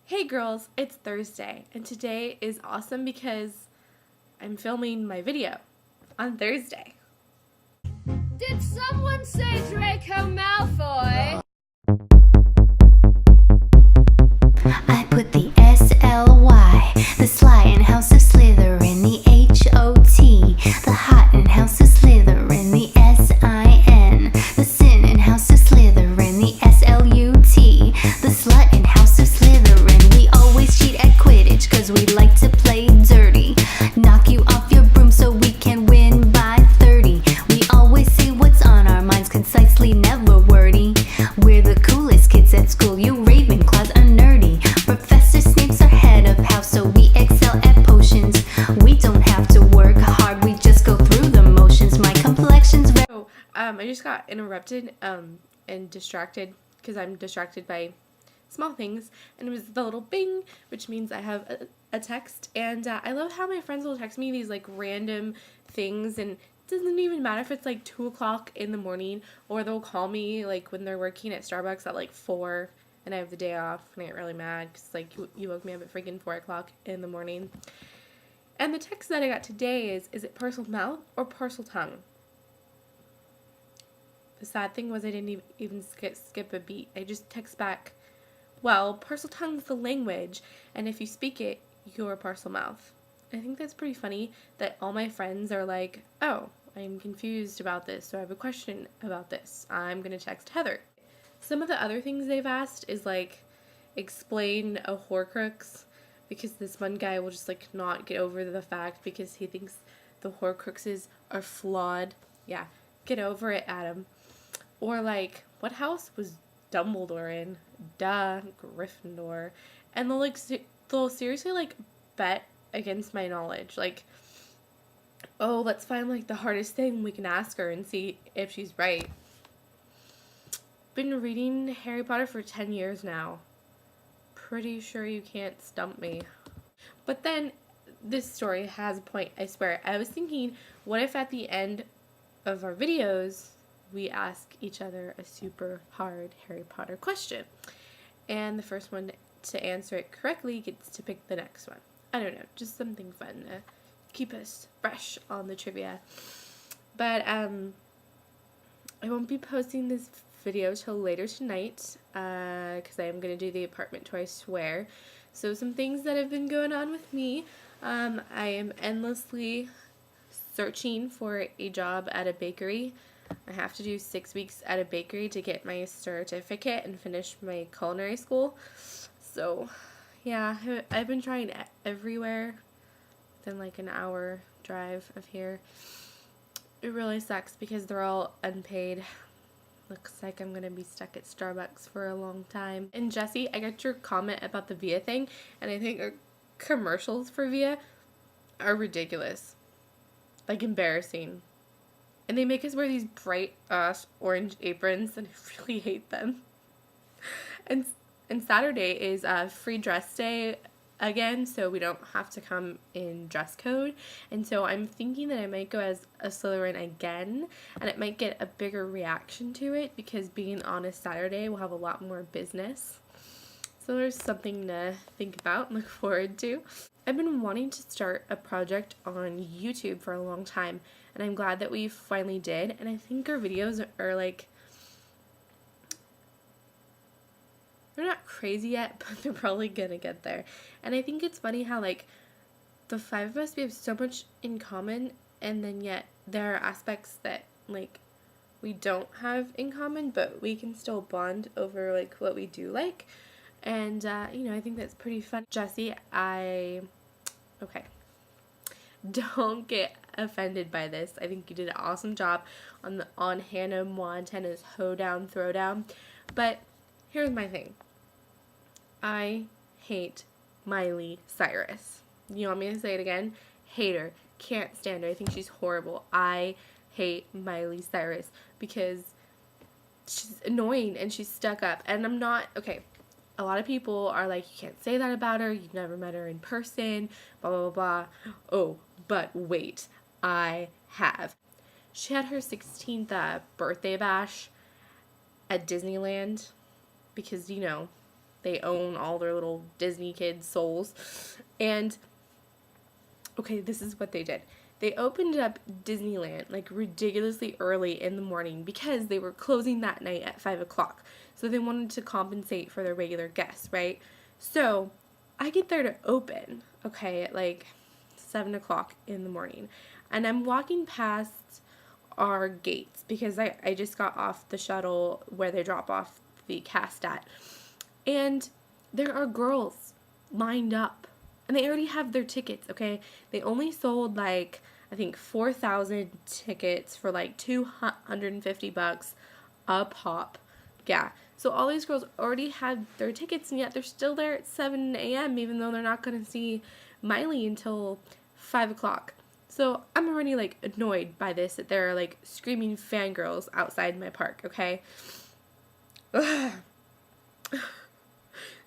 Hey girls, it's Thursday, and today is awesome because I'm filming my video on Thursday. Did someone say Draco Malfoy? I put the S-L-Y, the sly in House of Slytherin, the H-O-T, the hot in House of Slytherin, the S-I-N, the sin in House of Slytherin, the S-L-U-T, the slut in House of Slytherin. We always cheat at Quidditch cause we like to play dirty, knock you off your broom so we can win by 30. We always say what's on our minds concisely, never wordy. We're the coolest kids at school, you Ravenclaws are nerdy. Professor Snape's our head of house, so we excel at potions. We don't have to work hard, we just go through the motions. My complexion's So, I just got interrupted and distracted because I'm distracted by small things, and it was the little bing, which means I have a text, and I love how my friends will text me these like random things, and it doesn't even matter if it's like 2 o'clock in the morning, or they'll call me like when they're working at Starbucks at like 4 and I have the day off, and I get really mad because like you woke me up at freaking 4 o'clock in the morning. And the text that I got today is it parcel mouth or parcel tongue? The sad thing was I didn't even skip a beat. I just text back, well, parcel tongue is the language, and if you speak it, you're parcel mouth. I think that's pretty funny that all my friends are like, oh, I'm confused about this, so I have a question about this. I'm going to text Heather. Some of the other things they've asked is like, explain a Horcrux, because this one guy will just like not get over the fact because he thinks the Horcruxes are flawed. Yeah, get over it, Adam. Or like, what house was Dumbledore in? Duh, Gryffindor. And they'll seriously like bet against my knowledge. Like, oh, let's find like the hardest thing we can ask her and see if she's right. Been reading Harry Potter for 10 years now. Pretty sure you can't stump me. But then this story has a point, I swear. I was thinking, what if at the end of our videos we ask each other a super hard Harry Potter question, and the first one to answer it correctly gets to pick the next one. I don't know, just something fun to keep us fresh on the trivia. But I won't be posting this video till later tonight because I am going to do the apartment tour, I swear. So some things that have been going on with me. I am endlessly searching for a job at a bakery. I have to do 6 weeks at a bakery to get my certificate and finish my culinary school. So, yeah, I've been trying everywhere within like an hour drive of here. It really sucks because they're all unpaid. Looks like I'm going to be stuck at Starbucks for a long time. And Jesse, I got your comment about the Via thing, and I think our commercials for Via are ridiculous. Like, embarrassing. And they make us wear these bright orange aprons, and I really hate them. And Saturday is free dress day again, so we don't have to come in dress code. And so I'm thinking that I might go as a Slytherin again, and it might get a bigger reaction to it because being on a Saturday will have a lot more business. So there's something to think about and look forward to. I've been wanting to start a project on YouTube for a long time, and I'm glad that we finally did. And I think our videos are like, they're not crazy yet, but they're probably gonna get there. And I think it's funny how like the 5 of us, we have so much in common, and then yet there are aspects that like we don't have in common, but we can still bond over like what we do like. And you know, I think that's pretty fun. Jesse, okay, don't get offended by this. I think you did an awesome job on Hannah Montana's Hoedown Throwdown. But here's my thing. I hate Miley Cyrus. You want me to say it again? Hate her. Can't stand her. I think she's horrible. I hate Miley Cyrus because she's annoying and she's stuck up. And I'm not, okay, a lot of people are like, you can't say that about her. You've never met her in person, blah, blah, blah, blah. Oh, but wait, I have. She had her 16th birthday bash at Disneyland because, you know, they own all their little Disney kids' souls. And okay, this is what they did. They opened up Disneyland like ridiculously early in the morning because they were closing that night at 5 o'clock. So they wanted to compensate for their regular guests, right? So I get there to open, okay, at like 7 o'clock in the morning. And I'm walking past our gates because I just got off the shuttle where they drop off the cast at. And there are girls lined up. And they already have their tickets, okay? They only sold like, I think 4,000 tickets for like $250 a pop. Yeah. So all these girls already had their tickets, and yet they're still there at 7 a.m. even though they're not going to see Miley until 5 o'clock. So I'm already like annoyed by this, that there are like screaming fangirls outside my park, okay?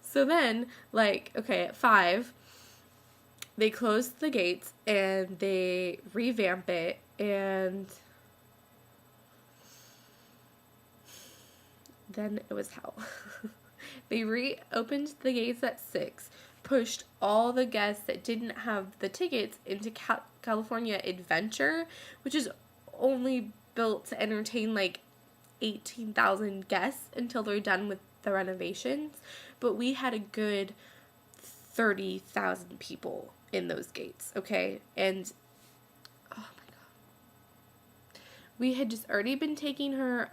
So then, like, okay, at 5, they close the gates and they revamp it, and then it was hell. They reopened the gates at 6, pushed all the guests that didn't have the tickets into California Adventure, which is only built to entertain like 18,000 guests until they're done with the renovations. But we had a good 30,000 people in those gates, okay? And oh my god, we had just already been taking her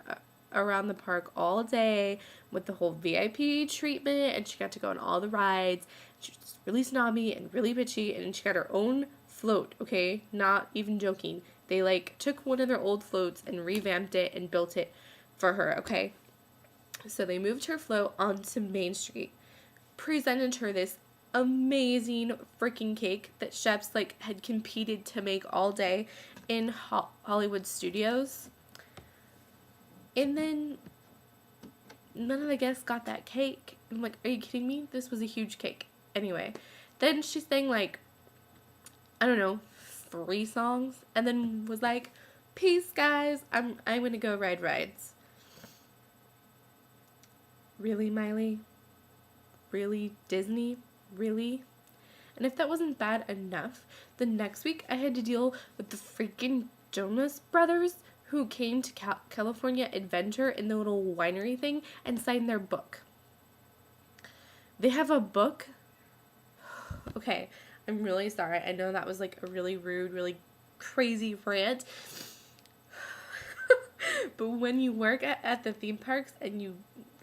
around the park all day with the whole VIP treatment, and she got to go on all the rides. She was really snobby and really bitchy, and she got her own float, okay? Not even joking. They like took one of their old floats and revamped it and built it for her, okay? So they moved her float onto Main Street, presented her this amazing freaking cake that chefs like had competed to make all day in Hollywood studios. And then none of the guests got that cake. I'm like, are you kidding me? This was a huge cake. Anyway, then she sang like, I don't know, 3 songs, and then was like, peace guys, I'm gonna go ride rides. Really, Miley? Really, Disney? Really? And if that wasn't bad enough, the next week I had to deal with the freaking Jonas Brothers, who came to California Adventure in the little winery thing and signed their book. They have a book? Okay, I'm really sorry. I know that was like a really rude, really crazy rant. But when you work at the theme parks and you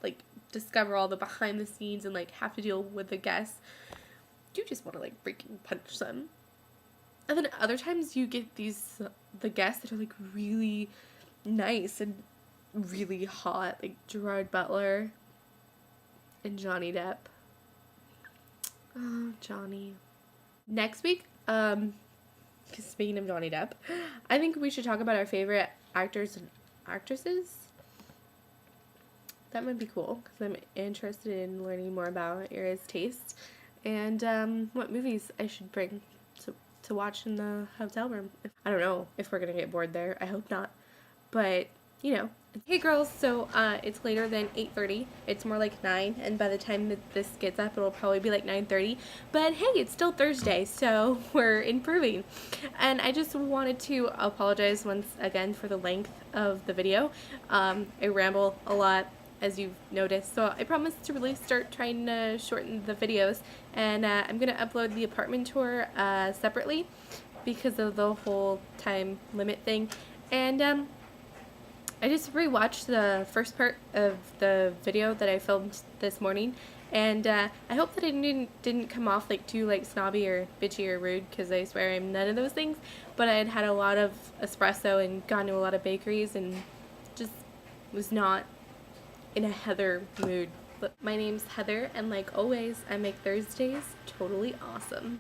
like discover all the behind the scenes and like have to deal with the guests, you just want to like freaking punch them. And then other times you get the guests that are like really nice and really hot, like Gerard Butler and Johnny Depp. Oh, Johnny. Next week, speaking of Johnny Depp, I think we should talk about our favorite actors and actresses. That might be cool, because I'm interested in learning more about Ira's taste and what movies I should bring to watch in the hotel room. I don't know if we're going to get bored there. I hope not. But, you know. Hey girls, so it's later than 8:30. It's more like 9, and by the time that this gets up, it'll probably be like 9:30. But hey, it's still Thursday, so we're improving. And I just wanted to apologize once again for the length of the video. I ramble a lot, as you've noticed, so I promise to really start trying to shorten the videos, and I'm going to upload the apartment tour separately because of the whole time limit thing. And I just rewatched the first part of the video that I filmed this morning, and I hope that it didn't come off like too like snobby or bitchy or rude, because I swear I'm none of those things. But I had had a lot of espresso and gone to a lot of bakeries and just was not in a Heather mood. But my name's Heather, and like always, I make Thursdays totally awesome.